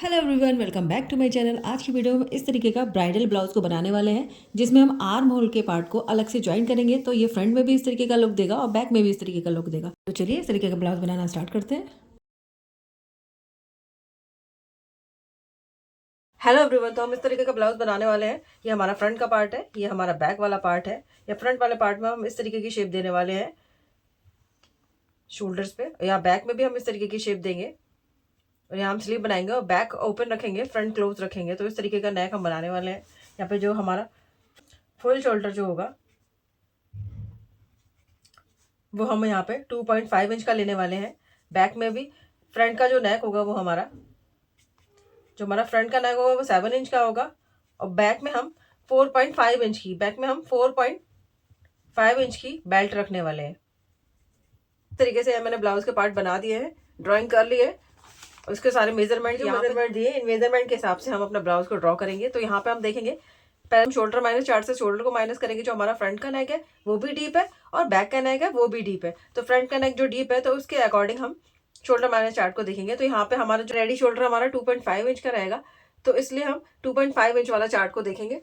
Hello everyone, welcome back to my channel. आज की video में इस तरीके का ब्राइडल ब्लाउज को बनाने वाले हैं, जिसमें हम आर्म होल के पार्ट को अलग से ज्वाइन करेंगे। तो ये फ्रंट में भी इस तरीके का लुक देगा और बैक में भी इस तरीके का लुक देगा। तो चलिए इस तरीके का ब्लाउज बनाना स्टार्ट करते हैं। हेलो एवरीवन, तो हम इस तरीके का ब्लाउज बनाने वाले हैं। ये हमारा फ्रंट का पार्ट है, ये हमारा बैक वाला पार्ट है। या फ्रंट वाले पार्ट में हम इस तरीके की शेप देने वाले हैं शोल्डर्स पे, या बैक में भी हम इस तरीके की शेप देंगे। और यहाँ हम स्लीव बनाएंगे और बैक ओपन रखेंगे, फ्रंट क्लोज रखेंगे। तो इस तरीके का नेक हम बनाने वाले हैं। यहाँ पे जो हमारा फुल शोल्डर जो होगा वो हम यहाँ पे 2.5 इंच का लेने वाले हैं। बैक में भी फ्रंट का जो नेक होगा वो हमारा फ्रंट का नेक होगा वो 7 इंच का होगा। और बैक में हम 4.5 इंच की बेल्ट रखने वाले हैं। इस तरीके से मैंने ब्लाउज के पार्ट बना दिए हैं, ड्राइंग कर लिए। उसके सारे मेजरमेंट दिए, इन मेजरमेंट के हिसाब से हम अपना ब्लाउज को ड्रॉ करेंगे। तो यहाँ पे हम देखेंगे, पहले हम शोल्डर -4 से शोल्डर को माइनस करेंगे। जो हमारा फ्रंट का नेक है वो भी डीप है और बैक का नेक है वो भी डीप है। तो फ्रंट का नेक जो डीप है तो उसके अकॉर्डिंग हम शोल्डर -4 को देखेंगे। तो यहाँ पे हमारा जो रेडी शोल्डर हमारा 2.5 इंच का रहेगा, तो इसलिए हम 2.5 इंच वाला चार्ट को देखेंगे।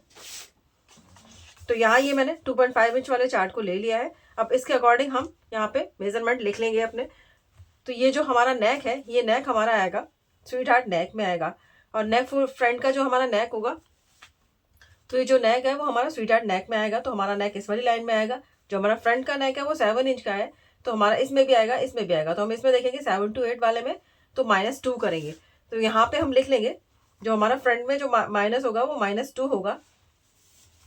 तो यहाँ ये मैंने 2.5 इंच वाले चार्ट को ले लिया है। अब इसके अकॉर्डिंग हम यहाँ पे मेजरमेंट लिख लेंगे अपने। तो ये जो हमारा नेक है, ये नेक हमारा आएगा स्वीट हार्ट नेक में आएगा। और नेक फ्रंट का जो हमारा नेक होगा, तो ये जो नेक है वो हमारा स्वीट हार्ट नेक में आएगा। तो हमारा नेक इस वाली लाइन में आएगा। जो हमारा फ्रंट का नेक है वो 7 इंच का है, तो हमारा इसमें भी आएगा, इसमें भी आएगा। तो हम इसमें देखेंगे 7 to 8 वाले में तो -2 करेंगे। तो यहाँ पे हम लिख लेंगे जो हमारा फ्रंट में जो माइनस होगा वो -2 होगा।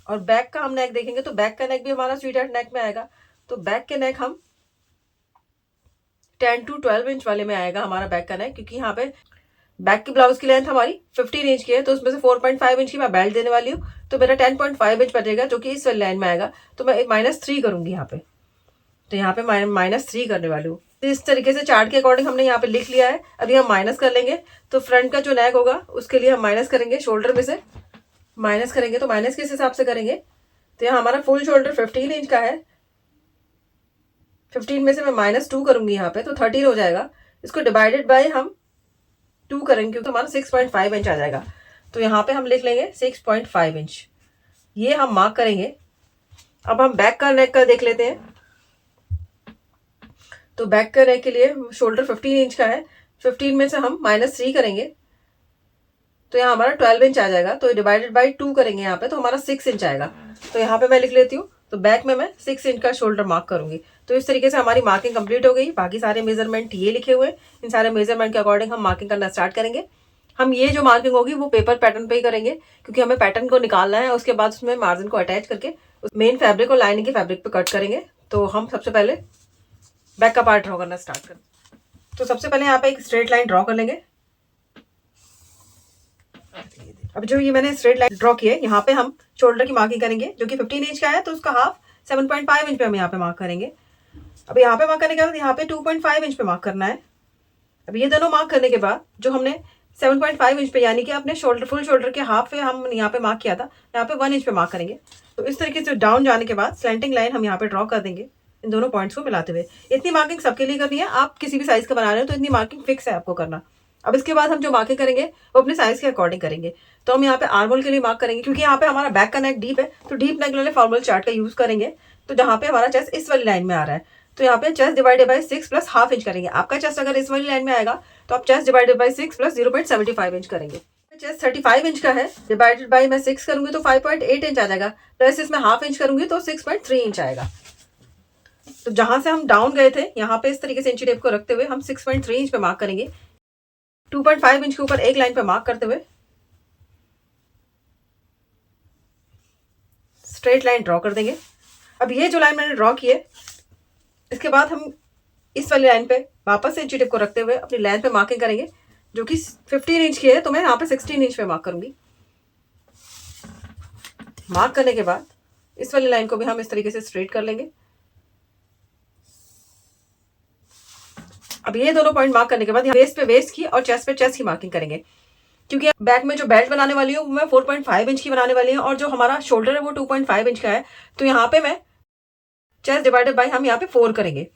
और बैक का हम नेक देखेंगे तो बैक का नेक भी हमारा स्वीट हार्ट नेक में आएगा। तो बैक के नेक हम 10 to 12 इंच वाले में आएगा हमारा बैक का नेक, क्योंकि यहाँ पे बैक की ब्लाउज की लेंथ हमारी 15 इंच की है। तो उसमें से 4.5 इंच की मैं बेल्ट देने वाली हूँ, तो मेरा 10.5 इंच बचेगा, जो कि इस वाली लाइन में आएगा। तो मैं -3 करूंगी यहाँ पे। तो यहाँ पे -3 करने वाली हूँ। तो इस तरीके से चार्ट के अकॉर्डिंग हमने यहाँ पे लिख लिया है। अभी हम माइनस कर लेंगे। तो फ्रंट का जो नेक होगा उसके लिए हम माइनस करेंगे, शोल्डर में से माइनस करेंगे। तो माइनस किस हिसाब से करेंगे, तो यहाँ हमारा फुल शोल्डर 15 इंच का है। 15 में से मैं -2 करूंगी यहाँ पे, तो 13 हो जाएगा। इसको डिवाइडेड बाय हम 2 करेंगे, क्योंकि हमारा 6.5 इंच आ जाएगा। तो यहाँ पे हम लिख लेंगे 6.5 इंच, ये हम मार्क करेंगे। अब हम बैक का नेक का देख लेते हैं। तो बैक का नेक के लिए शोल्डर 15 इंच का है, 15 में से हम -3 करेंगे, तो यहाँ हमारा 12 इंच आ जाएगा। तो डिवाइडेड बाई 2 करेंगे यहाँ पे, तो हमारा 6 इंच आएगा। तो यहाँ पे मैं लिख लेती हूँ। तो बैक में मैं 6 इंच का शोल्डर मार्क करूंगी। तो इस तरीके से हमारी मार्किंग कंप्लीट हो गई। बाकी सारे मेजरमेंट ये लिखे हुए हैं, इन सारे मेजरमेंट के अकॉर्डिंग हम मार्किंग करना स्टार्ट करेंगे। हम ये जो मार्किंग होगी वो पेपर पैटर्न पे ही करेंगे, क्योंकि हमें पैटर्न को निकालना है। उसके बाद उसमें मार्जिन को अटैच करके उस मेन फैब्रिक और लाइनिंग के फैब्रिक पे कट करेंगे। तो हम सबसे पहले बैक का पार्ट ड्रॉ करना स्टार्ट करें। तो सबसे पहले यहाँ पे एक स्ट्रेट लाइन ड्रॉ कर लेंगे। अब जो ये मैंने स्ट्रेट लाइन ड्रॉ की है, यहाँ पे हम शोल्डर की मार्किंग करेंगे, जो कि 15 इंच का है। तो उसका हाफ 7.5 इंच पे हम यहाँ पे मार्क करेंगे। अब यहाँ पे मार्क करने के बाद यहाँ पे 2.5 इंच पे मार्क करना है। अब ये दोनों मार्क करने के बाद जो हमने 7.5 इंच पे, यानी कि अपने शोल्डर फुल शोल्डर के हाफ पे हम यहाँ पे मार्क किया था, यहाँ पे 1 इंच पे मार्क करेंगे। तो इस तरीके से डाउन जाने के बाद स्लैंटिंग लाइन हम यहाँ पे ड्रॉ कर देंगे, इन दोनों पॉइंट्स को मिलाते हुए। इतनी मार्किंग सबके लिए करनी है। आप किसी भी साइज का बना रहे हो तो इतनी मार्किंग फिक्स है आपको करना। अब इसके बाद हम जो मार्किंग करेंगे वो अपने साइज के अकॉर्डिंग करेंगे। तो हम यहाँ पे आर्म होल के लिए मार्क करेंगे, क्योंकि यहाँ पे हमारा बैक का नेक डीप है, तो डीप नेक वाले फॉर्मल चार्ट का यूज करेंगे। तो जहाँ पे हमारा चेस्ट इस वाली लाइन में आ रहा है, तो यहाँ पे chest divided by 6 plus half inch करेंगे। आपका चेस्ट अगर इस वाली लाइन में आएगा तो आप chest divided by 6 plus 0.75 inch करेंगे। चेस्ट 35 इंच का है, डिवाइडेड बाय मैं 6 करूंगी तो 5.8 इंच आ जाएगा, प्लस इसमें हाफ इंच करूंगी तो 6.3 इंच आएगा। तो जहां से हम डाउन गए थे, यहाँ पे इस तरीके से इंची टेप को रखते हुए हम 6.3 इंच पे मार्क करेंगे। 2.5 इंच के ऊपर एक लाइन पे मार्क करते हुए स्ट्रेट लाइन ड्रॉ कर देंगे। अब ये जो लाइन मैंने ड्रॉ की है, इसके बाद हम इस वाली लाइन पे वापस से इंची टेप को रखते हुए अपनी लाइन पे मार्किंग करेंगे, जो कि 15 इंच की है। तो मैं यहाँ पे 16 इंच पे मार्क करूंगी। मार्क करने के बाद इस वाली लाइन को भी हम इस तरीके से स्ट्रेट कर लेंगे। अब ये दोनों पॉइंट मार्क करने के बाद वेस्ट पे वेस्ट की और चेस्ट पे चेस्ट की मार्किंग करेंगे, क्योंकि बैक में जो बेल्ट बनाने वाली हूँ मैं 4.5 इंच की बनाने वाली हूँ, और जो हमारा शोल्डर है वो 2.5 इंच का है। तो यहाँ पे मैं चेस्ट डिवाइडेड बाय हम यहाँ पे 4 करेंगे।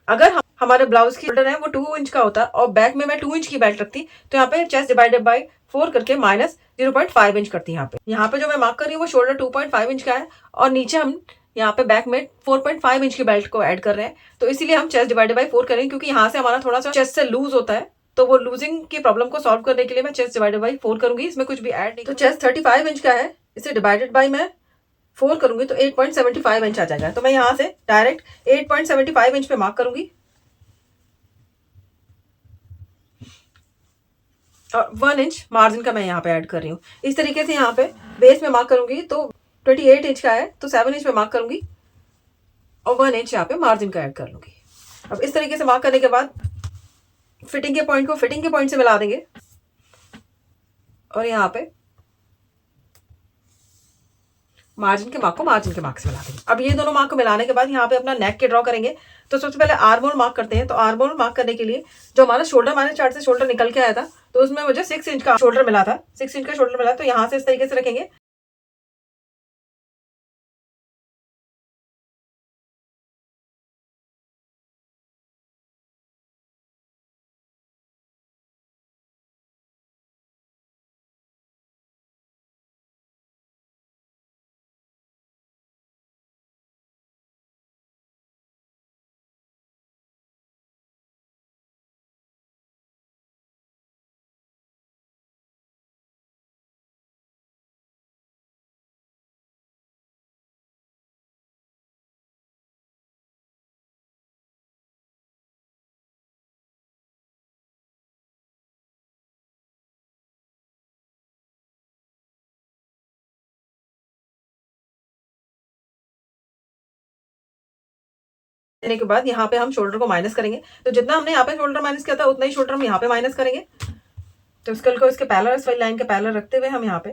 अगर हमारे ब्लाउज की शोल्डर है वो 2 इंच का होता और बैक में मैं 2 इंच की बेल्ट रखती, तो यहाँ पे चेस्ट डिवाइडेड बाय 4 करके माइनस 0.5 इंच करती है। यहाँ पे जो मैं मार्क कर रही हूँ वो शोल्डर 2.5 इंच का है और नीचे हम यहाँ पे बैक में 4.5 इंच की बेल्ट को ऐड कर रहे हैं। तो इसीलिए हम चेस्ट डिवाइडेड बाई 4 करेंगे, क्योंकि यहाँ से हमारा थोड़ा सा चेस्ट से लूज होता है, तो वो लूजिंग की प्रॉब्लम को सॉल्व करने के लिए मैं चेस्ट डिवाइडेड बाई 4 करूंगी, इसमें कुछ भी ऐड नहीं। तो चेस्ट 35 इंच का है, इसे डिवाइडेड बाई मैं 4 करूंगी तो 8.75 इंच आ जाएगा। तो मैं यहाँ से डायरेक्ट 8.75 इंच पे मार्क करूंगी और 1 इंच मार्जिन का मैं यहाँ पे ऐड कर रही हूँ। इस तरीके से यहाँ पे बेस में मार्क करूंगी तो 28 इंच का है तो 7 इंच पे मार्क करूंगी और 1 इंच यहाँ पे मार्जिन का ऐड कर लूंगी। अब इस तरीके से मार्क करने के बाद फिटिंग के पॉइंट को फिटिंग के पॉइंट से मिला देंगे और यहाँ पे मार्जिन के मार्क को मार्जिन के मार्क से मिला देंगे। अब ये दोनों मार्क को मिलाने के बाद यहाँ पे अपना नेक के ड्रॉ करेंगे। तो सबसे पहले आर्म होल मार्क करते हैं। तो आर्म होल मार्क करने के लिए जो हमारा शोल्डर माइनस चार्ट से शोल्डर निकल के आया था, तो उसमें मुझे 6 इंच का शोल्डर मिला था, 6 इंच का शोल्डर मिला। तो यहाँ से इस तरीके से रखेंगे। देने के बाद यहाँ पे हम शोल्डर को माइनस करेंगे। तो जितना हमने यहाँ पे शोल्डर माइनस किया था उतना ही शोल्डर हम यहाँ पे माइनस करेंगे। तो स्कल को इसके पैरेलल, इस वाली लाइन के पैरेलल रखते हुए हम यहाँ पे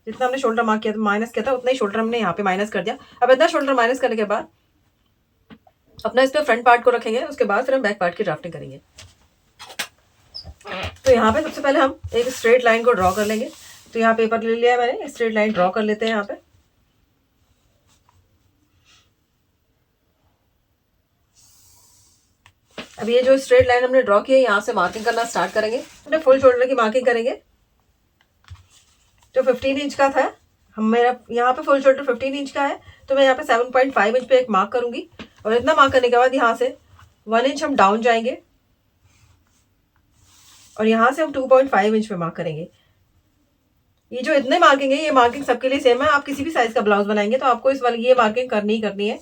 जितना हमने शोल्डर मार्क किया था, माइनस किया था, उतना ही शोल्डर हमने यहाँ पे माइनस कर दिया। अब इतना शोल्डर माइनस करने के बाद अपना इस पे फ्रंट पार्ट को रखेंगे, उसके बाद फिर हम बैक पार्ट की ड्राफ्टिंग करेंगे। तो यहाँ पे सबसे पहले हम एक स्ट्रेट लाइन को ड्रॉ कर लेंगे। तो यहाँ पेपर ले लिया है मैंने, स्ट्रेट लाइन ड्रॉ कर लेते हैं यहाँ पे। अब ये जो स्ट्रेट लाइन हमने ड्रॉ की है, यहाँ से मार्किंग करना स्टार्ट करेंगे। हमने फुल शोल्डर की मार्किंग करेंगे। जो 15 इंच का था, हम मेरा यहाँ पे फुल शोल्डर 15 इंच का है, तो मैं यहाँ पे 7.5 इंच पे एक मार्क करूंगी। और इतना मार्क करने के बाद यहाँ से 1 इंच हम डाउन जाएंगे और यहाँ से हम 2.5 इंच पे मार्क करेंगे। ये जो इतने मार्किंग है, ये मार्किंग सबके लिए सेम है। आप किसी भी साइज का ब्लाउज बनाएंगे तो आपको इस वाली ये मार्किंग करनी ही करनी है।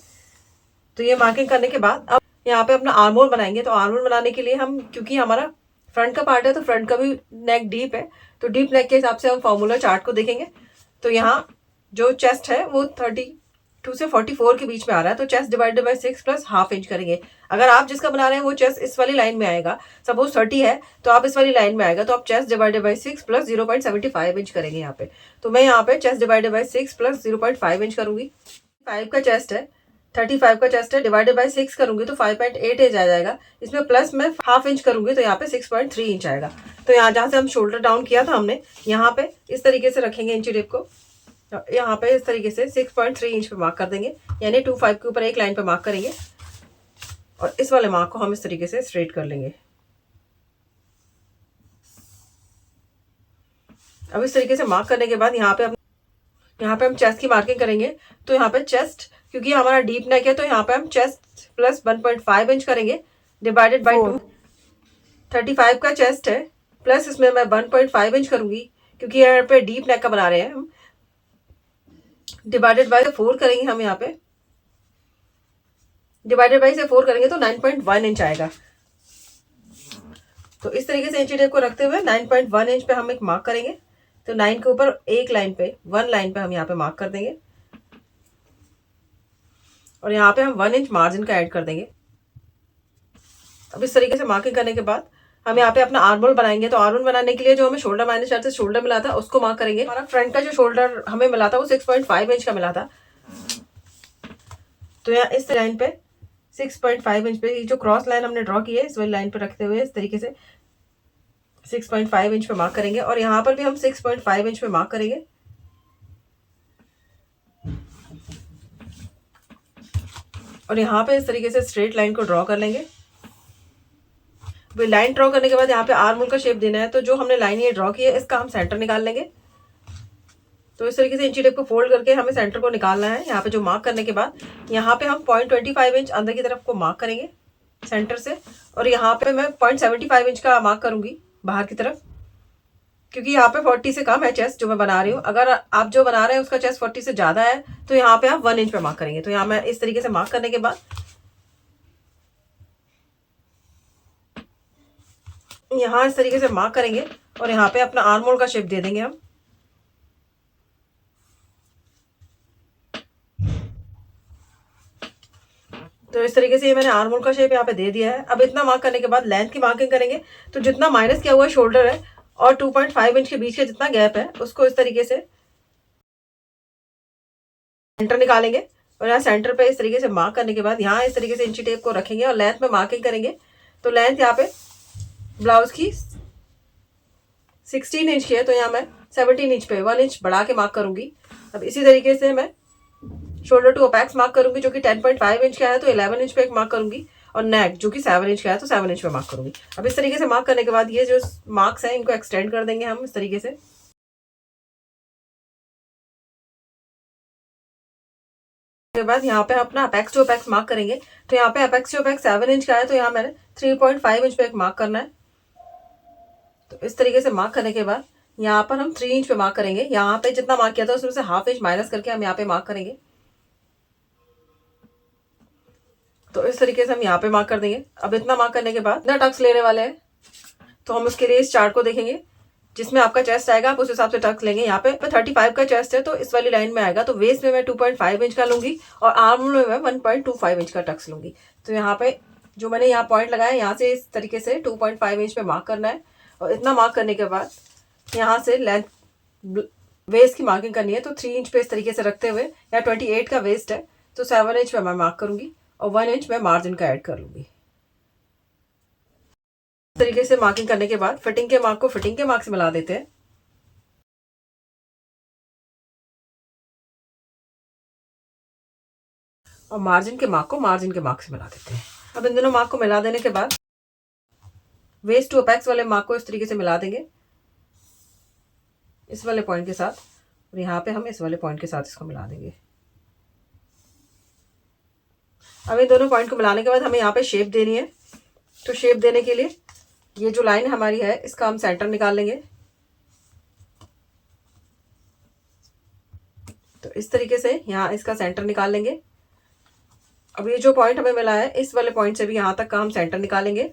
तो ये मार्किंग करने के बाद अब यहाँ पे अपना आर्म होल बनाएंगे। तो आर्म होल बनाने के लिए हम, क्योंकि हमारा फ्रंट का पार्ट है तो फ्रंट का भी नेक डीप है, तो डीप नेक के हिसाब से हम फॉर्मूला चार्ट को देखेंगे। तो यहाँ जो चेस्ट है वो 32 से 44 के बीच में आ रहा है। तो chest divided by 6 plus half inch करेंगे। अगर आप जिसका बना रहे हैं वो चेस्ट इस वाली लाइन में आएगा, सपोज 30 है तो आप इस वाली लाइन में आएगा, तो आप chest divided by 6 plus 0.75 inch करेंगे यहाँ पे। तो मैं यहाँ पे chest divided by 6 plus 0.5 inch करूंगी। 5 का चेस्ट है, 35 का चेस्ट है, डिवाइडेड बाई 6 करूंगी तो 5.8 इंच आ जाएगा। इसमें प्लस में हाफ इंच करूंगी तो यहाँ पे 6.3 इंच आएगा। तो यहाँ जहाँ से हम शोल्डर डाउन किया था हमने, यहाँ पे इस तरीके से रखेंगे इंची टेप को। यहाँ पे इस तरीके से 6.3 इंच पे मार्क कर देंगे, यानी 25 के ऊपर एक लाइन पे मार्क करेंगे और इस वाले मार्क को हम इस तरीके से स्ट्रेट कर लेंगे। अब इस तरीके से मार्क करने के बाद यहाँ पे हम चेस्ट की मार्किंग करेंगे। तो यहाँ पे चेस्ट, क्योंकि हमारा डीप नेक है, तो यहाँ पे हम चेस्ट प्लस 1.5 इंच करेंगे डिवाइडेड बाई 2। 35 का चेस्ट है, प्लस इसमें मैं 1.5 इंच करूंगी, क्योंकि यहाँ पे डीप नेक का बना रहे हैं हम, डिवाइडेड बाई 4 करेंगे। हम यहाँ पे डिवाइडेड बाई से 4 करेंगे तो 9.1 इंच आएगा। तो इस तरीके से इंची टेप को रखते हुए 9.1 इंच पे हम एक मार्क करेंगे। तो 9 के ऊपर एक लाइन पे, 1 लाइन पे हम यहाँ पे मार्क कर देंगे और यहाँ पे हम 1 इंच मार्जिन का ऐड कर देंगे। अब इस तरीके से मार्किंग करने के बाद हम यहाँ पे अपना आर्म होल बनाएंगे। तो आर्म होल बनाने के लिए जो हमें शोल्डर माइनस चार्ट से शोल्डर मिला था उसको मार्क करेंगे। हमारा फ्रंट का जो शोल्डर हमें मिला था वो 6.5 इंच का मिला था। तो यहाँ इस लाइन पे 6.5 इंच पे जो क्रॉस लाइन हमने ड्रॉ की है, इस वाली लाइन पे रखते हुए इस तरीके से 6.5 इंच पे मार्क करेंगे और यहाँ पर भी हम 6.5 इंच पे मार्क करेंगे। और यहाँ पे इस तरीके से स्ट्रेट लाइन को ड्रॉ कर लेंगे। लाइन ड्रॉ करने के बाद यहाँ पे आर्म होल का शेप देना है, तो जो हमने लाइन ये ड्रॉ की है इसका हम सेंटर निकाल लेंगे। तो इस तरीके से इंची टेप को फोल्ड करके हमें सेंटर को निकालना है। यहाँ पे जो मार्क करने के बाद यहाँ पे हम 0.25 इंच अंदर की तरफ को मार्क करेंगे सेंटर से, और यहाँ पे मैं 0.75 इंच का मार्क करूंगी बाहर की तरफ, क्योंकि यहाँ पे 40 से कम है चेस्ट जो मैं बना रही हूँ। अगर आप जो बना रहे हैं उसका चेस्ट 40 से ज़्यादा है तो यहाँ पे आप 1 इंच पे मार्क करेंगे। तो यहाँ मैं इस तरीके से मार्क करने के बाद यहाँ इस तरीके से मार्क करेंगे और यहाँ पे अपना आर्म होल का शेप दे देंगे हम। तो इस तरीके से ये मैंने आर्म होल का शेप यहाँ पे दे दिया है। अब इतना मार्क करने के बाद लेंथ की मार्किंग करेंगे। तो जितना माइनस किया हुआ शोल्डर है और 2.5 इंच के बीच का जितना गैप है उसको इस तरीके से सेंटर निकालेंगे, और यहाँ सेंटर पे इस तरीके से मार्क करने के बाद यहाँ इस तरीके से इंची टेप को रखेंगे और लेंथ में मार्किंग करेंगे। तो लेंथ यहाँ पे ब्लाउज की 16 इंच की है, तो यहाँ मैं 17 इंच पे 1 इंच बढ़ा के मार्क करूंगी। अब इसी तरीके से मैं शोल्डर टू अपेक्स मार्क करूंगी जो कि 10.5 इंच का है, तो 11 इंच पे एक मार्क करूंगी, और नेक जो कि 7 इंच का है तो 7 इंच पे मार्क करूंगी। अब इस तरीके से मार्क करने के बाद ये जो मार्क्स हैं इनको एक्सटेंड कर देंगे हम इस तरीके से। के बाद यहाँ पे अपना अपेक्स टू अपेक्स मार्क करेंगे। तो यहाँ पे अपेक्स टू अपेक्स 7 इंच का है, तो यहाँ मैंने 3.5 इंच पे एक मार्क करना है। तो इस तरीके से मार्क करने के बाद यहाँ पर हम 3 इंच पे मार्क करेंगे। यहाँ पे जितना मार्क किया था उसमें से हाफ इंच माइनस करके हम यहाँ पे मार्क करेंगे। तो इस तरीके से हम यहाँ पे मार्क कर देंगे। अब इतना मार्क करने के बाद इतना टक्स लेने वाले हैं, तो हम उसके लिए इस चार्ट को देखेंगे जिसमें आपका चेस्ट आएगा, आप उस हिसाब से टक्स लेंगे। यहाँ पे 35 का चेस्ट है तो इस वाली लाइन में आएगा। तो वेस्ट में मैं 2.5 इंच का लूंगी और आर्म में मैं 1.25 इंच का टक्स लूंगी। तो यहाँ पे जो मैंने यहाँ पॉइंट लगाया यहाँ से इस तरीके से 2.5 इंच पे मार्क करना है, और इतना मार्क करने के बाद यहाँ से लेंथ वेस्ट की मार्किंग करनी है। तो 3 इंच पे इस तरीके से रखते हुए, यहाँ 28 का वेस्ट है तो 7 इंच पे मैं मार्क करूंगी और 1 इंच में मार्जिन का ऐड कर लूंगी। इस तरीके से मार्किंग करने के बाद फिटिंग के मार्क को फिटिंग के मार्क से मिला देते हैं, और मार्जिन के मार्क को मार्जिन के मार्क से मिला देते हैं। अब इन दोनों मार्क को मिला देने के बाद वेस्ट टू अपेक्स वाले मार्क को इस तरीके से मिला देंगे इस वाले पॉइंट के साथ, और यहाँ पे हम इस वाले पॉइंट के साथ इसको मिला देंगे। अब इन दोनों पॉइंट को मिलाने के बाद हमें यहाँ पे शेप देनी है। तो शेप देने के लिए ये जो लाइन हमारी है इसका हम सेंटर निकाल लेंगे। तो इस तरीके से यहाँ इसका सेंटर निकाल लेंगे। अब ये जो पॉइंट हमें मिला है इस वाले पॉइंट से भी यहाँ तक का हम सेंटर निकालेंगे,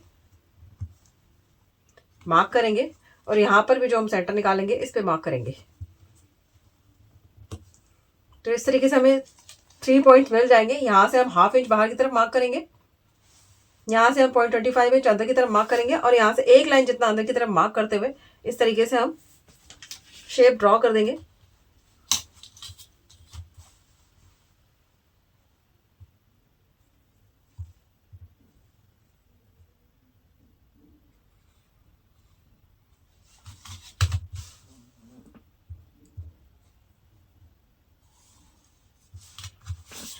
मार्क करेंगे, और यहाँ पर भी जो हम सेंटर निकालेंगे इस पे मार्क करेंगे। तो इस तरीके से हमें 3 पॉइंट मिल जाएंगे। यहाँ से हम हाफ इंच बाहर की तरफ मार्क करेंगे, यहाँ से हम 0.25 इंच अंदर की तरफ मार्क करेंगे, और यहाँ से एक लाइन जितना अंदर की तरफ मार्क करते हुए इस तरीके से हम शेप ड्रॉ कर देंगे।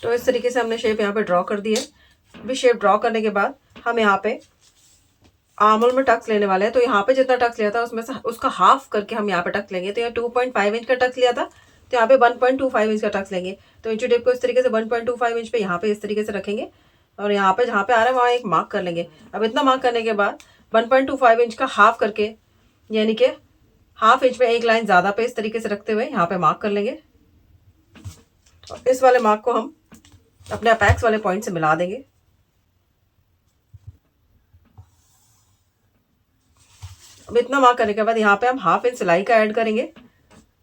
तो इस तरीके से हमने शेप यहाँ पे ड्रॉ कर दी है। अभी शेप ड्रॉ करने के बाद हम यहाँ पे आर्म होल में टक्स लेने वाले हैं। तो यहाँ पे जितना टक्स लिया था उसमें से उसका हाफ करके हम यहाँ पे टक्स लेंगे। तो यहाँ 2.5 इंच का टक्स लिया था, तो यहाँ पे 1.25 इंच का टक्स लेंगे। तो इंची टेप को इस तरीके से 1.25 इंच पे यहाँ पे इस तरीके से रखेंगे, और यहाँ पे जहाँ पे आ रहा है वहाँ एक मार्क कर लेंगे। अब इतना मार्क करने के बाद 1.25 इंच का हाफ करके, यानी कि हाफ इंच में एक लाइन ज़्यादा पे इस तरीके से रखते हुए यहाँ पे मार्क कर लेंगे, और इस वाले मार्क को हम अपने अपेक्स वाले पॉइंट से मिला देंगे। अब इतना मार्क करने के बाद यहाँ पे हम हाफ इंच सिलाई का ऐड करेंगे,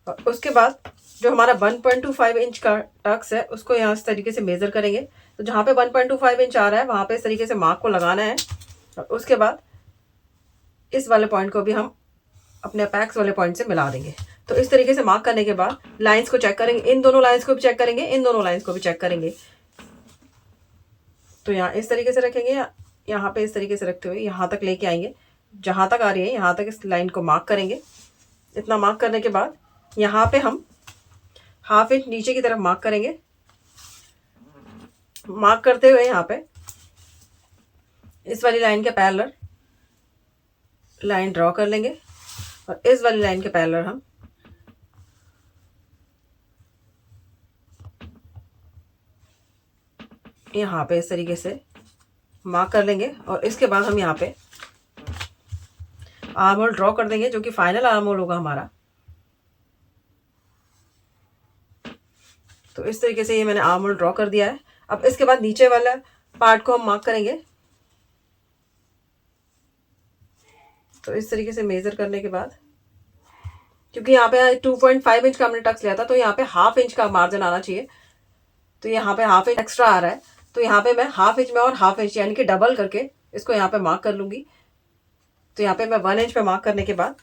और उसके बाद जो हमारा 1.25 इंच का टक्स है उसको यहाँ इस तरीके से मेजर करेंगे। तो जहाँ पे 1.25 इंच आ रहा है वहाँ पे इस तरीके से मार्क को लगाना है, और उसके बाद इस वाले पॉइंट को भी हम अपने अपेक्स वाले पॉइंट से मिला देंगे। तो इस तरीके से मार्क करने के बाद लाइंस को चेक करेंगे, इन दोनों लाइंस को भी चेक करेंगे, इन दोनों लाइंस को भी चेक करेंगे। तो यहाँ इस तरीके से रखेंगे, यहाँ पे इस तरीके से रखते हुए यहाँ तक लेके आएंगे, जहाँ तक आ रही है यहाँ तक इस लाइन को मार्क करेंगे। इतना मार्क करने के बाद यहाँ पे हम हाफ इंच नीचे की तरफ मार्क करेंगे। मार्क करते हुए यहाँ पे इस वाली लाइन के पैरेलल लाइन ड्रॉ कर लेंगे और इस वाली लाइन के पैरेलल हम यहाँ पे इस तरीके से मार्क कर लेंगे और इसके बाद हम यहाँ पे आर्म होल ड्रॉ कर देंगे, जो कि फाइनल आर्म होल होगा हमारा। तो इस तरीके से ये मैंने आर्म होल ड्रॉ कर दिया है। अब इसके बाद नीचे वाला पार्ट को हम मार्क करेंगे। तो इस तरीके से मेजर करने के बाद, क्योंकि यहाँ पे 2.5 इंच का हमने टक्स लिया था, तो यहाँ पे हाफ इंच का मार्जिन आना चाहिए। तो यहाँ पे हाफ इंच एक्स्ट्रा आ रहा है, तो यहाँ पे मैं हाफ इंच में और हाफ इंच यानी कि डबल करके इसको यहाँ पे मार्क कर लूंगी। तो यहाँ पे मैं 1 इंच पे मार्क करने के बाद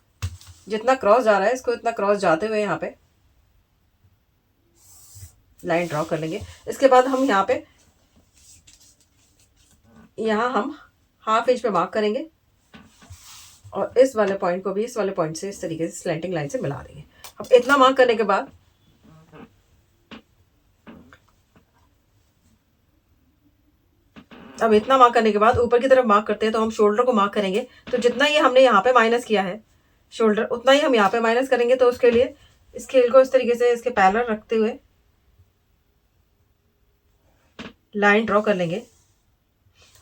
जितना क्रॉस जा रहा है इसको इतना क्रॉस जाते हुए यहाँ पे लाइन ड्रॉ कर लेंगे। इसके बाद हम यहाँ हम हाफ इंच पे मार्क करेंगे और इस वाले पॉइंट को भी इस वाले पॉइंट से इस तरीके से स्लैंटिंग लाइन से मिला देंगे। अब इतना मार्क करने के बाद ऊपर की तरफ मार्क करते हैं, तो हम शोल्डर को मार्क करेंगे। तो जितना ये हमने यहाँ पे माइनस किया है शोल्डर, उतना ही हम यहाँ पे माइनस करेंगे। तो उसके लिए स्केल को इस तरीके से इसके पैरेलल रखते हुए लाइन ड्रॉ कर लेंगे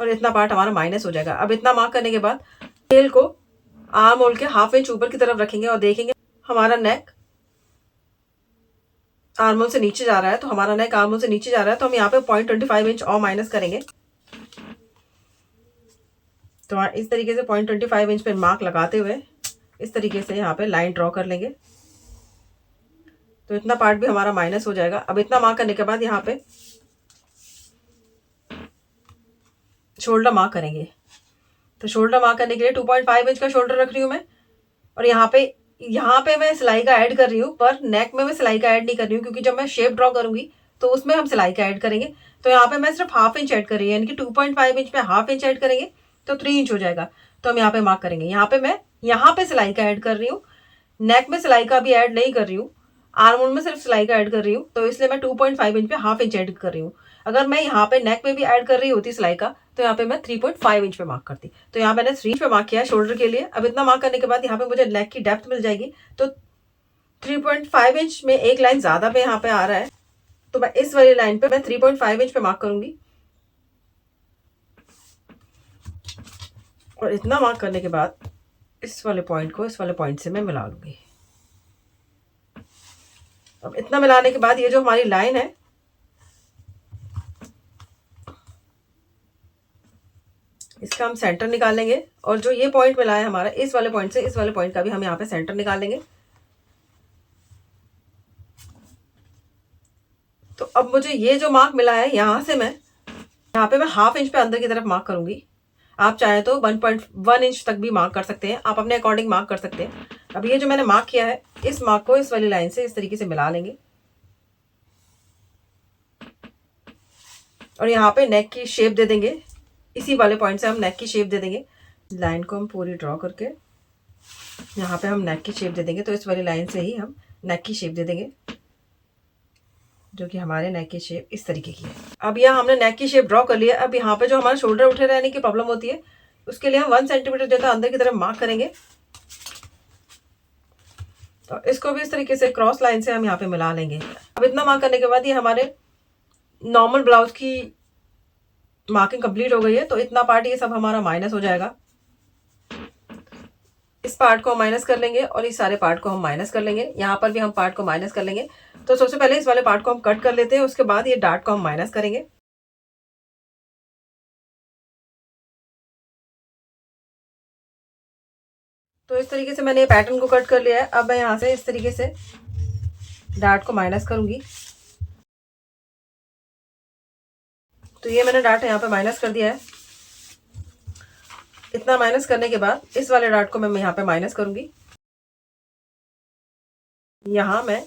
और इतना पार्ट हमारा माइनस हो जाएगा। अब इतना मार्क करने के बाद स्केल को आर्म होल के हाफ इंच ऊपर की तरफ रखेंगे और देखेंगे हमारा नेक आर्म होल से नीचे जा रहा है। तो हमारा नेक आर्म होल से नीचे जा रहा है, तो हम यहाँ पे 0.25 इंच और माइनस करेंगे। तो इस तरीके से 0.25 इंच पे मार्क लगाते हुए इस तरीके से यहाँ पे लाइन ड्रॉ कर लेंगे। तो इतना पार्ट भी हमारा माइनस हो जाएगा। अब इतना मार्क करने के बाद यहाँ पे शोल्डर मार्क करेंगे। तो शोल्डर मार्क करने के लिए 2.5 इंच का शोल्डर रख रही हूँ मैं, और यहाँ पे मैं सिलाई का ऐड कर रही हूँ, पर नेक में मैं सिलाई का ऐड नहीं कर रही हूँ, क्योंकि जब मैं शेप ड्रॉ करूंगी तो उसमें हम सिलाई का ऐड करेंगे। तो यहाँ पे मैं सिर्फ हाफ इंच ऐड कर रही हूँ, यानी कि 2.5 इंच पे हाफ इंच ऐड करेंगे तो 3 इंच हो जाएगा। तो हम यहाँ पे मार्क करेंगे। मैं यहाँ पे सिलाई का ऐड कर रही हूँ, नेक में सिलाई का भी ऐड नहीं कर रही हूँ, आर्म होल में सिर्फ सिलाई का ऐड कर रही हूँ। तो इसलिए मैं 2.5 इंच पे हाफ इंच ऐड कर रही हूँ। अगर मैं यहाँ पे नेक में भी ऐड कर रही होती सिलाई का, तो यहाँ पे मैं 3.5 इंच पे मार्क करती। तो यहाँ मैंने 3 इंच पे मार्क किया है शोल्डर के लिए। अब इतना मार्क करने के बाद यहाँ पे मुझे नेक की डेप्थ मिल जाएगी। तो 3.5 इंच में एक लाइन ज्यादा पे यहाँ पे आ रहा है, तो मैं इस वाली लाइन पे मैं 3.5 इंच पे मार्क करूंगी। और इतना मार्क करने के बाद इस वाले पॉइंट को इस वाले पॉइंट से मैं मिला लूंगी। अब इतना मिलाने के बाद ये जो हमारी लाइन है, इसका हम सेंटर निकाल लेंगे। और जो ये पॉइंट मिला है हमारा, इस वाले पॉइंट से इस वाले पॉइंट का भी हम यहाँ पे सेंटर निकाल लेंगे। तो अब मुझे ये जो मार्क मिला है, यहाँ से मैं यहाँ पे मैं हाफ इंच पे अंदर की तरफ मार्क करूंगी। आप चाहे तो 1.1 इंच तक भी मार्क कर सकते हैं, आप अपने अकॉर्डिंग मार्क कर सकते हैं। अब ये जो मैंने मार्क किया है, इस मार्क को इस वाली लाइन से इस तरीके से मिला लेंगे और यहाँ पे नेक की शेप दे देंगे। इसी वाले पॉइंट से हम नेक की शेप दे देंगे। लाइन को हम पूरी ड्रॉ करके यहाँ पे हम नेक की शेप दे देंगे। तो इस वाली लाइन से ही हम नेक की शेप दे देंगे, जो कि हमारे नेक की शेप इस तरीके की है। अब यहाँ हमने नेक की शेप ड्रॉ कर लिया। अब यहाँ पे जो हमारा शोल्डर उठे रहने की प्रॉब्लम होती है, उसके लिए हम 1 सेंटीमीटर जो था अंदर की तरफ मार्क करेंगे। तो इसको भी इस तरीके से क्रॉस लाइन से हम यहाँ पे मिला लेंगे। अब इतना मार्क करने के बाद ये हमारे नॉर्मल ब्लाउज की मार्किंग कंप्लीट हो गई है। तो इतना पार्ट ये सब हमारा माइनस हो जाएगा। इस पार्ट को हम माइनस कर लेंगे और इस सारे पार्ट को हम माइनस कर लेंगे। यहाँ पर भी हम पार्ट को माइनस कर लेंगे। तो सबसे पहले इस वाले पार्ट को हम कट कर लेते हैं, उसके बाद ये डार्ट को हम माइनस करेंगे। तो इस तरीके से मैंने पैटर्न को कट कर लिया है। अब मैं यहाँ से इस तरीके से डार्ट को माइनस करूंगी। तो ये मैंने डार्ट यहाँ पे माइनस कर दिया है। इतना माइनस करने के बाद इस वाले डार्ट को मैं यहाँ पे माइनस करूंगी। यहाँ मैं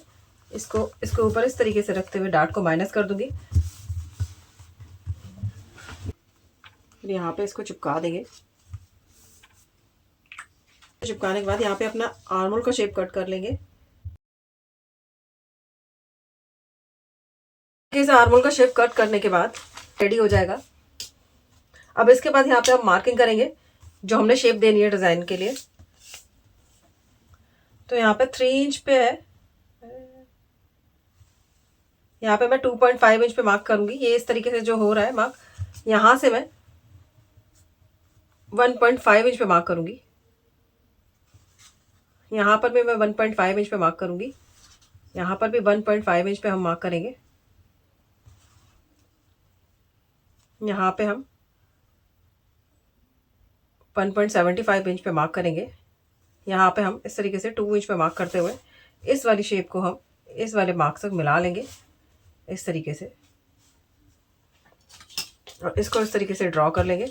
इसको ऊपर इस तरीके से रखते हुए डार्ट को माइनस कर दूंगी। फिर यहाँ पे इसको चिपका देंगे। चिपकाने के बाद यहाँ पे अपना आर्म होल का शेप कट कर लेंगे। इस आर्म होल का शेप कट करने के बाद रेडी हो जाएगा। अब इसके बाद यहाँ पे हम मार्किंग करेंगे, जो हमने शेप देनी है डिजाइन के लिए। तो यहाँ पे 3 इंच पे है, यहाँ पे मैं 2.5 इंच पे मार्क करूंगी। ये इस तरीके से जो हो रहा है मार्क, यहाँ से मैं 1.5 इंच पे मार्क करूंगी। यहाँ पर भी मैं 1.5 इंच पे मार्क करूंगी, यहाँ पर भी 1.5 इंच पे हम मार्क करेंगे। यहाँ पे हम 1.75 इंच पे मार्क करेंगे। यहाँ पे हम इस तरीके से 2 इंच पे मार्क करते हुए इस वाली शेप को हम इस वाले मार्क से मिला लेंगे इस तरीके से, और इसको इस तरीके से ड्रॉ कर लेंगे।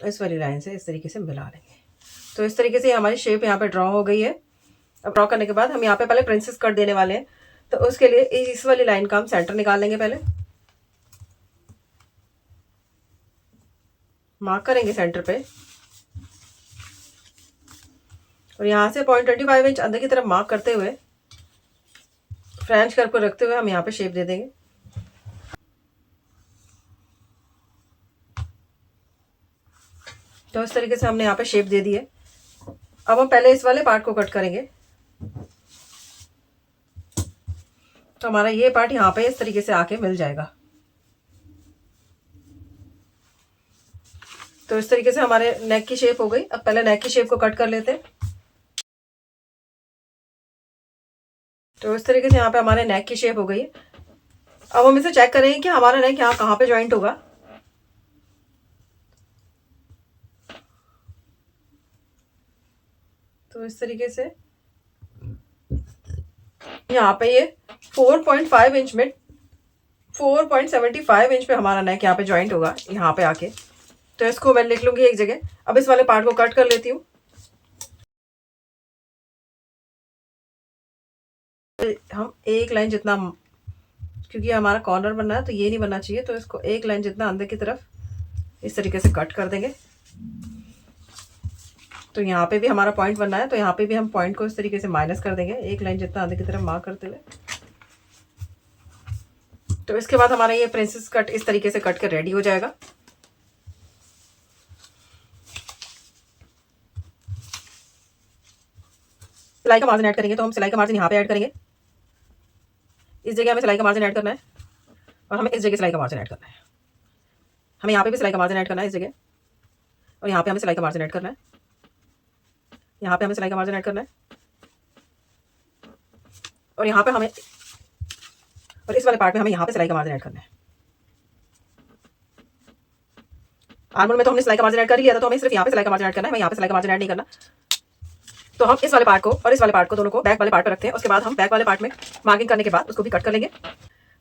इस वाली लाइन से इस तरीके से मिला लेंगे। तो इस तरीके से हमारी शेप यहाँ पे ड्रॉ हो गई है। अब ड्रॉ करने के बाद हम यहाँ पे पहले प्रिंसेस कट देने वाले हैं, तो उसके लिए इस वाली लाइन का हम सेंटर निकाल लेंगे। पहले मार्क करेंगे सेंटर पे, और यहाँ से 0.25 इंच अंदर की तरफ मार्क करते हुए फ्रेंच कर्व को रखते हुए हम यहाँ पे शेप दे देंगे। तो इस तरीके से हमने यहाँ पे शेप दे दी है। अब हम पहले इस वाले पार्ट को कट करेंगे। तो हमारा ये पार्ट यहाँ पे इस तरीके से आके मिल जाएगा। तो इस तरीके से हमारे नेक की शेप हो गई। अब पहले नेक की शेप को कट कर लेते हैं। तो इस तरीके से यहाँ पे हमारे नेक की शेप हो गई है। अब हम इसे चेक करेंगे कि हमारा नेक यहाँ कहाँ पे ज्वाइंट होगा। तो इस तरीके से यहाँ पे ये 4.5 इंच में 4.75 इंच पे हमारा नेक यहाँ पे ज्वाइंट होगा यहाँ पे आके। तो इसको मैं लिख लूंगी एक जगह। अब इस वाले पार्ट को कट कर लेती हूँ। हम एक लाइन जितना, क्योंकि हमारा कॉर्नर बनना है तो ये नहीं बनना चाहिए, तो इसको एक लाइन जितना अंदर की तरफ इस तरीके से कट कर देंगे। तो यहाँ पे भी हमारा पॉइंट बनना है, तो यहाँ पे भी हम पॉइंट को इस तरीके से माइनस कर देंगे एक लाइन जितना अंदर की तरफ मार्क करते हुए। तो इसके बाद हमारा ये प्रिंसेस कट इस तरीके से कट कर रेडी हो जाएगा। सिलाई का मार्जिन ऐड करेंगे, तो हम सिलाई का मार्जिन यहाँ पे ऐड करेंगे। इस जगह हमें सिलाई का मार्जिन ऐड करना है, और हमें इस जगह सिलाई का मार्जिन ऐड करना है। हमें यहाँ पे भी सिलाई का मार्जिन ऐड करना है इस जगह, और यहाँ पे हमें सिलाई का मार्जिन ऐड करना है। यहाँ पे हमें सिलाई का मार्जिन ऐड करना है, और यहाँ पे हमें, और इस वाले पार्ट में हमें यहाँ पे सिलाई का मार्जिन ऐड करना है। आर्मोल में तो हमने सिलाई का मार्जिन ऐड कर लिया था, तो हमें सिर्फ यहाँ पे सिलाई का मार्जिन ऐड करना है। हमें यहाँ पे सिलाई का मार्जिन ऐड नहीं करना। तो हम इस वाले पार्ट को और इस वाले पार्ट को दोनों को बैक वाले पार्ट पर रखते हैं। उसके बाद हम बैक वाले पार्ट में मार्किंग करने के बाद उसको भी कट कर लेंगे।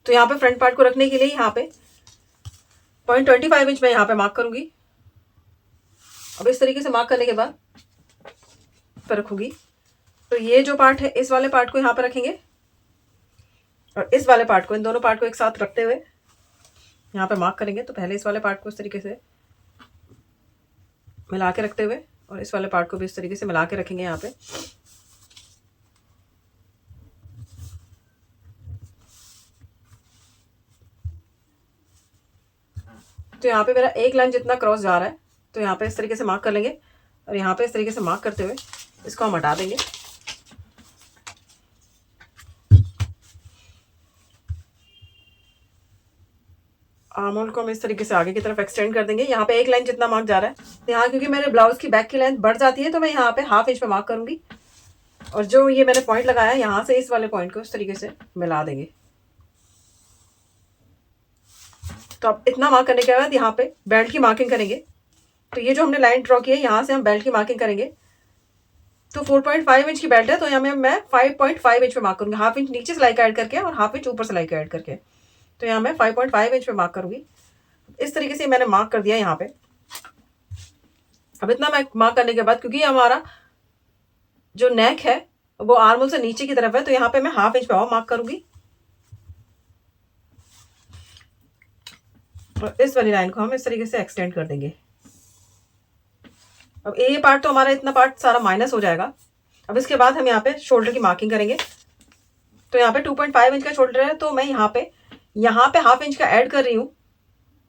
तो यहाँ पे फ्रंट पार्ट को रखने के लिए यहाँ पे 0.25 इंच में यहाँ पे मार्क करूंगी। अब इस तरीके से मार्क करने के बाद पर रखूंगी। तो ये जो पार्ट है इस वाले पार्ट को यहाँ पे रखेंगे, और इस वाले पार्ट को, इन दोनों पार्ट को एक साथ रखते हुए यहाँ पे मार्क करेंगे। तो पहले इस वाले पार्ट को इस तरीके से मिला के रखते हुए, और इस वाले पार्ट को भी इस तरीके से मिला के रखेंगे यहाँ पे। तो यहाँ पे मेरा एक लाइन जितना क्रॉस जा रहा है, तो यहाँ पे इस तरीके से मार्क कर लेंगे, और यहाँ पे इस तरीके से मार्क करते हुए इसको हम हटा देंगे। आर्मोल को हम इस तरीके से आगे की तरफ एक्सटेंड कर देंगे। यहाँ पे एक लाइन जितना मार्क जा रहा है, तो यहाँ क्योंकि मेरे ब्लाउज की बैक की लेंथ बढ़ जाती है, तो मैं यहाँ पे हाफ इंच पे मार्क करूंगी, और जो ये मैंने पॉइंट लगाया है यहाँ से इस वाले पॉइंट को इस तरीके से मिला देंगे। तो अब इतना मार्क करने के बाद यहाँ पे बेल्ट की मार्किंग करेंगे। तो ये जो हमने लाइन ड्रॉ की है यहाँ से हम बेल्ट की मार्किंग करेंगे। तो 4.5 इंच की बेल्ट है, तो यहाँ में मैं 5.5 इंच पे मार्क करूंगी, हाफ इंच नीचे सिलाई का ऐड करके और हाफ इंच ऊपर सिलाई का ऐड करके। तो यहाँ मैं 5.5 इंच पे मार्क करूंगी। इस तरीके से मैंने मार्क कर दिया यहाँ पे। अब इतना मैं मार्क करने के बाद, क्योंकि हमारा जो नेक है वो आर्मोल से नीचे की तरफ है, तो यहाँ पे मैं हाफ इंच पे और मार्क करूंगी, और इस वाली लाइन को हम इस तरीके से एक्सटेंड कर देंगे। अब ये पार्ट तो हमारा इतना पार्ट सारा माइनस हो जाएगा, अब इसके बाद हम यहाँ पे शोल्डर की मार्किंग करेंगे। तो यहाँ पे 2.5 इंच का शोल्डर है, तो मैं यहाँ पे हाफ इंच का ऐड कर रही हूँ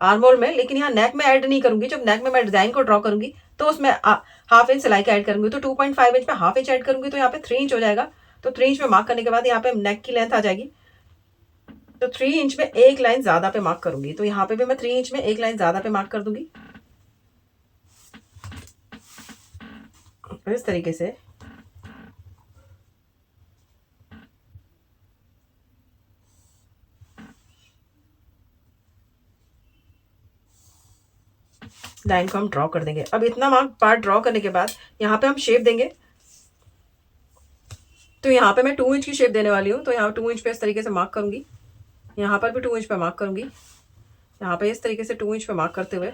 आर्म होल में, लेकिन यहाँ नेक में ऐड नहीं करूंगी। जब नेक में मैं डिजाइन को ड्रॉ करूंगी तो उसमें हाफ इंच सिलाई का ऐड करूंगी। तो 2.5 इंच में हाफ इंच ऐड करूंगी, तो यहाँ पे 3 इंच हो जाएगा। तो 3 इंच में मार्क करने के बाद यहाँ पे नेक की लेंथ आ जाएगी। तो 3 इंच में एक लाइन ज्यादा पे मार्क करूंगी। तो यहाँ पे भी मैं 3 इंच में एक लाइन ज्यादा पे मार्क कर दूंगी। इस तरीके से लाइन को हम ड्रॉ कर देंगे। अब इतना मार्क पार्ट ड्रॉ करने के बाद यहाँ पे हम शेप देंगे। तो यहाँ पे मैं 2 इंच की शेप देने वाली हूँ। तो यहाँ 2 इंच पे इस तरीके से मार्क करूंगी। यहाँ पर भी 2 इंच पे मार्क करूंगी। यहाँ पे इस तरीके से 2 इंच पे मार्क करते हुए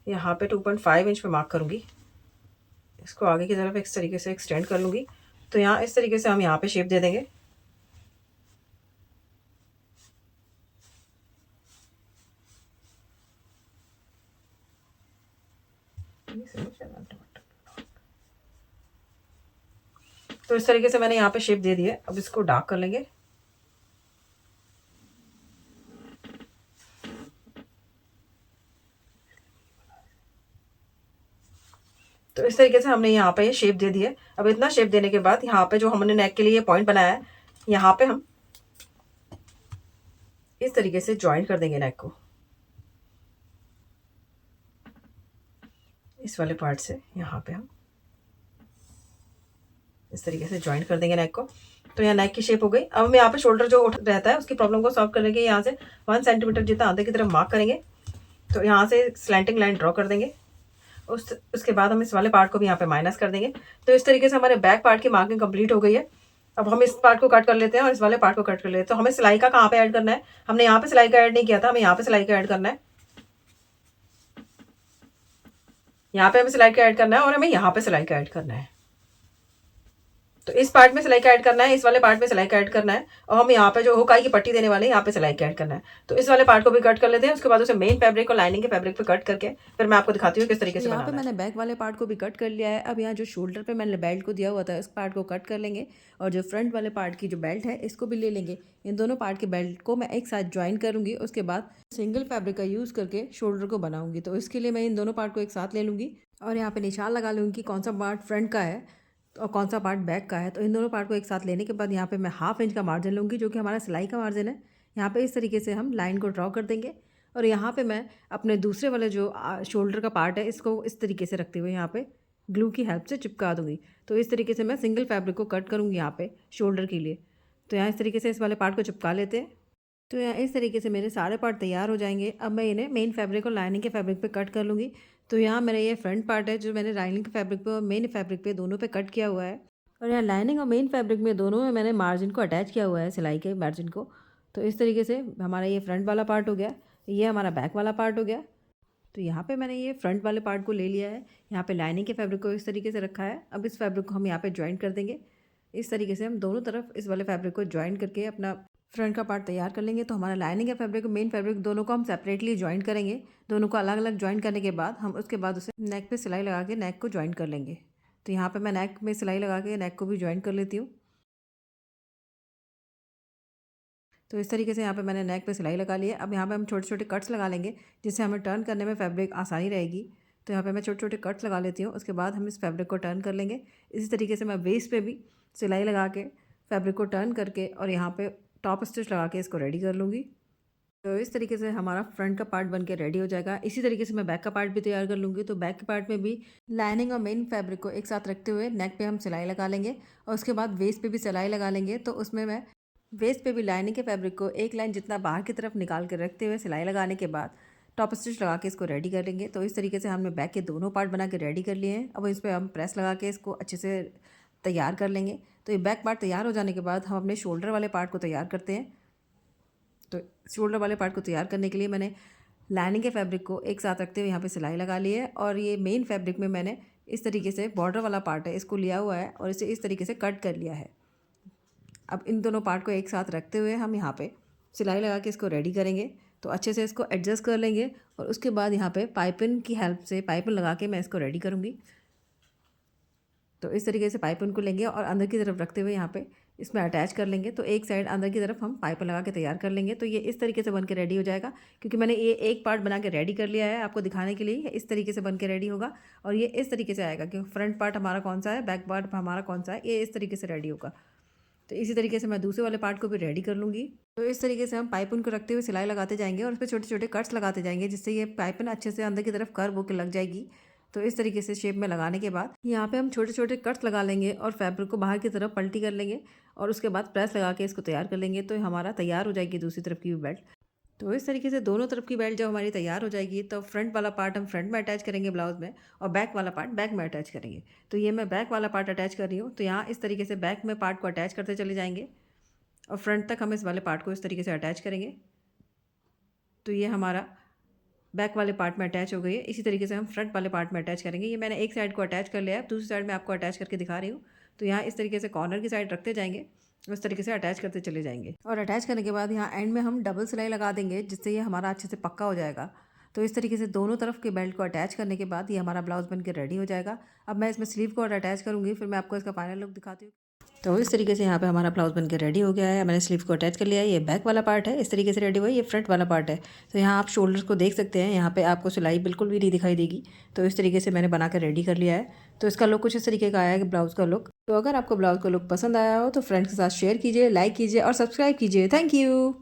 यहाँ पे 2.5 इंच पे मार्क करूंगी। इसको आगे की तरफ इस तरीके से एक्सटेंड कर लूंगी। तो यहाँ इस तरीके से हम यहाँ पे शेप दे देंगे। तो इस तरीके से मैंने यहाँ पे शेप दे दी है। अब इसको डार्क कर लेंगे। तो इस तरीके से हमने यहाँ पे ये शेप दे दी है। अब इतना शेप देने के बाद यहाँ पे जो हमने नेक के लिए पॉइंट बनाया है, यहाँ पे हम इस तरीके से ज्वाइन कर देंगे नेक को। इस वाले पार्ट से यहाँ पे हम इस तरीके से ज्वाइन कर देंगे नेक को। तो यहाँ नेक की शेप हो गई। अब हम यहाँ पे शोल्डर जो उठ रहता है उसकी प्रॉब्लम को सॉल्व करने के यहाँ से 1 सेंटीमीटर जितना अंदर की तरफ मार्क करेंगे। तो यहाँ से स्लैंटिंग लाइन ड्रॉ कर देंगे। उसके बाद हम इस वाले पार्ट को भी यहाँ पे माइनस कर देंगे। तो इस तरीके से हमारे बैक पार्ट की मार्किंग कंप्लीट हो गई है। अब हम इस पार्ट को कट कर लेते हैं और इस वाले पार्ट को कट कर लेते हैं। तो हमें सिलाई का कहाँ पे ऐड करना है? हमने यहाँ पे सिलाई का ऐड नहीं किया था, हमें यहाँ पे सिलाई का ऐड करना है। यहाँ पे हमें सिलाई का ऐड करना है और हमें यहाँ पे सिलाई का ऐड करना है। तो इस पार्ट में सिलाई का ऐड करना है, इस वाले पार्ट में सिलाई का ऐड करना है, और हम यहाँ पे जो हुकाई की पट्टी देने वाले हैं यहाँ पे सिलाई का ऐड करना है। तो इस वाले पार्ट को भी कट कर लेते हैं। उसके बाद उसे मेन फैब्रिक और लाइनिंग के फैब्रिक पे कट करके फिर मैं आपको दिखाती हूँ किस तरीके से यहाँ पे मैंने बैक वाले पार्ट को भी कट कर लिया है। अब यहाँ जो शोल्डर पे मैंने बेल्ट को दिया हुआ था इस पार्ट को कट कर लेंगे, और जो फ्रंट वाले पार्ट की जो बेल्ट है इसको भी ले लेंगे। इन दोनों पार्ट के बेल्ट को मैं एक साथ ज्वाइन करूंगी। उसके बाद सिंगल फैब्रिक का यूज़ करके शोल्डर को बनाऊंगी। तो इसके लिए मैं इन दोनों पार्ट को एक साथ ले लूँगी और यहाँ पे निशान लगा लूँगी कि कौन सा पार्ट फ्रंट का है और कौन सा पार्ट बैक का है। तो इन दोनों पार्ट को एक साथ लेने के बाद यहाँ पे मैं हाफ इंच का मार्जिन लूँगी, जो कि हमारा सिलाई का मार्जिन है। यहाँ पे इस तरीके से हम लाइन को ड्रॉ कर देंगे और यहाँ पे मैं अपने दूसरे वाले जो शोल्डर का पार्ट है इसको इस तरीके से रखते हुए यहाँ पे ग्लू की हेल्प से चिपका दूँगी। तो इस तरीके से मैं सिंगल फैब्रिक को कट करूँगी यहाँ पे शोल्डर के लिए। तो यहाँ इस तरीके से इस वाले पार्ट को चिपका लेते हैं। तो यहाँ इस तरीके से मेरे सारे पार्ट तैयार हो जाएंगे। अब मैं इन्हें मेन फैब्रिक और लाइनिंग के फैब्रिक पे कट कर लूँगी। तो यहाँ मेरा ये फ्रंट पार्ट है जो मैंने लाइनिंग के फैब्रिक पे और मेन फैब्रिक पे दोनों पे कट किया हुआ है, और यहाँ लाइनिंग और मेन फैब्रिक में दोनों में मैंने मार्जिन को अटैच किया हुआ है, सिलाई के मार्जिन को। तो इस तरीके से हमारा ये फ्रंट वाला पार्ट हो गया, ये हमारा बैक वाला पार्ट हो गया। तो यहाँ पे मैंने ये फ्रंट वाले पार्ट को ले लिया है, यहाँ पे लाइनिंग के फैब्रिक को इस तरीके से रखा है। अब इस फैब्रिक को हम यहाँ पे ज्वाइन कर देंगे। इस तरीके से हम दोनों तरफ इस वाले फैब्रिक को ज्वाइन करके अपना फ्रंट का पार्ट तैयार कर लेंगे। तो हमारा लाइनिंग का फैब्रिक और मेन फैब्रिक दोनों को हम सेपरेटली ज्वाइन करेंगे। दोनों को अलग अलग ज्वाइन करने के बाद हम उसके बाद उसे नेक पे सिलाई लगा के नेक को ज्वाइन कर लेंगे। तो यहाँ पे मैं नेक में सिलाई लगा के नेक को भी ज्वाइन कर लेती हूँ। तो इस तरीके से यहाँ पे मैंने नेक पे सिलाई लगा ली है। अब यहाँ पे हम छोटे छोटे कट्स लगा लेंगे जिससे हमें टर्न करने में फैब्रिक आसानी रहेगी। तो यहाँ पे मैं छोटे छोटे कट्स लगा लेती हूँ। उसके बाद हम इस फैब्रिक को टर्न कर लेंगे। इसी तरीके से मैं वेस्ट पे भी सिलाई लगा के फैब्रिक को टर्न करके और यहाँ पे टॉप स्टिच लगा के इसको रेडी कर लूँगी। तो इस तरीके से हमारा फ्रंट का पार्ट बन के रेडी हो जाएगा। इसी तरीके से मैं बैक का पार्ट भी तैयार कर लूँगी। तो बैक के पार्ट में भी लाइनिंग और मेन फैब्रिक को एक साथ रखते हुए नेक पे हम सिलाई लगा लेंगे और उसके बाद वेस्ट पे भी सिलाई लगा लेंगे। तो उसमें मैं वेस्ट पे भी लाइनिंग के फैब्रिक को एक लाइन जितना बाहर की तरफ निकाल के रखते हुए सिलाई लगाने के बाद टॉप स्टिच लगा के इसको रेडी कर लेंगे। तो इस तरीके से हमने बैक के दोनों पार्ट बना के रेडी कर लिए हैं। अब इस पर हम प्रेस लगा के इसको अच्छे से तैयार कर लेंगे। तो ये बैक पार्ट तैयार हो जाने के बाद हम अपने शोल्डर वाले पार्ट को तैयार करते हैं। तो शोल्डर वाले पार्ट को तैयार करने के लिए मैंने लाइनिंग के फैब्रिक को एक साथ रखते हुए यहाँ पे सिलाई लगा ली है, और ये मेन फैब्रिक में मैंने इस तरीके से बॉर्डर वाला पार्ट है इसको लिया हुआ है और इसे इस तरीके से कट कर लिया है। अब इन दोनों पार्ट को एक साथ रखते हुए हम यहाँ पे सिलाई लगा के इसको रेडी करेंगे। तो अच्छे से इसको एडजस्ट कर लेंगे और उसके बाद यहाँ पे पाइपिंग की हेल्प से पाइपिंग लगा के मैं इसको रेडी करूँगी। तो इस तरीके से पाइपिन को लेंगे और अंदर की तरफ रखते हुए यहाँ पे इसमें अटैच कर लेंगे। तो एक साइड अंदर की तरफ हम पाइप लगा के तैयार कर लेंगे। तो ये इस तरीके से बन के रेडी हो जाएगा, क्योंकि मैंने ये एक पार्ट बना के रेडी कर लिया है आपको दिखाने के लिए। इस तरीके से बन के रेडी होगा और ये इस तरीके से आएगा, क्योंकि फ्रंट पार्ट हमारा कौन सा है, बैक पार्ट हमारा कौन सा है, ये इस तरीके से रेडी होगा। तो इसी तरीके से मैं दूसरे वाले पार्ट को भी रेडी कर लूँगी। तो इस तरीके से हम पाइपिन को रखते हुए सिलाई लगाते जाएंगे और उस पर छोटे छोटे कट्स लगाते जाएंगे, जिससे ये पाइपिन अच्छे से अंदर की तरफ कर्व होकर लग जाएगी। तो इस तरीके से शेप में लगाने के बाद यहाँ पे हम छोटे छोटे कट्स लगा लेंगे और फैब्रिक को बाहर की तरफ पलटी कर लेंगे और उसके बाद प्रेस लगा के इसको तैयार कर लेंगे। तो हमारा तैयार हो जाएगी दूसरी तरफ की भी बेल्ट। तो इस तरीके से दोनों तरफ की बेल्ट जब हमारी तैयार हो जाएगी तो फ्रंट वाला पार्ट हम फ्रंट में अटैच करेंगे ब्लाउज में और बैक वाला पार्ट बैक में अटैच करेंगे। तो ये मैं बैक वाला पार्ट अटैच कर रही हूँ। तो यहाँ इस तरीके से बैक में पार्ट को अटैच करते चले जाएंगे और फ्रंट तक हम इस वाले पार्ट को इस तरीके से अटैच करेंगे। तो ये हमारा बैक वाले पार्ट में अटैच हो गई है। इसी तरीके से हम फ्रंट वाले पार्ट में अटैच करेंगे। ये मैंने एक साइड को अटैच कर लिया है, दूसरी साइड में आपको अटैच करके दिखा रही हूँ। तो यहाँ इस तरीके से कॉर्नर की साइड रखते जाएंगे, उस तरीके से अटैच करते चले जाएंगे और अटैच करने के बाद यहाँ एंड में हम डबल सिलाई लगा देंगे, जिससे ये हमारा अच्छे से पक्का हो जाएगा। तो इस तरीके से दोनों तरफ के बेल्ट को अटैच करने के बाद ये हमारा ब्लाउज बन के रेडी हो जाएगा। अब मैं इसमें स्लीव को और अटैच करूँगी, फिर मैं आपको इसका फाइनल लुक दिखाती हूँ। तो इस तरीके से यहाँ पे हमारा ब्लाउज बन के रेडी हो गया है। मैंने स्लीव को अटैच कर लिया है। ये बैक वाला पार्ट है, इस तरीके से रेडी हुआ है। ये फ्रंट वाला पार्ट है। तो यहाँ आप शोल्डर्स को देख सकते हैं, यहाँ पे आपको सिलाई बिल्कुल भी नहीं दिखाई देगी। तो इस तरीके से मैंने बना कर रेडी कर लिया है। तो इसका लुक कुछ इस तरीके का आया है, ब्लाउज़ का लुक। तो अगर आपको ब्लाउज़ का लुक पसंद आया हो तो फ्रेंड्स के साथ शेयर कीजिए, लाइक कीजिए और सब्सक्राइब कीजिए। Thank you.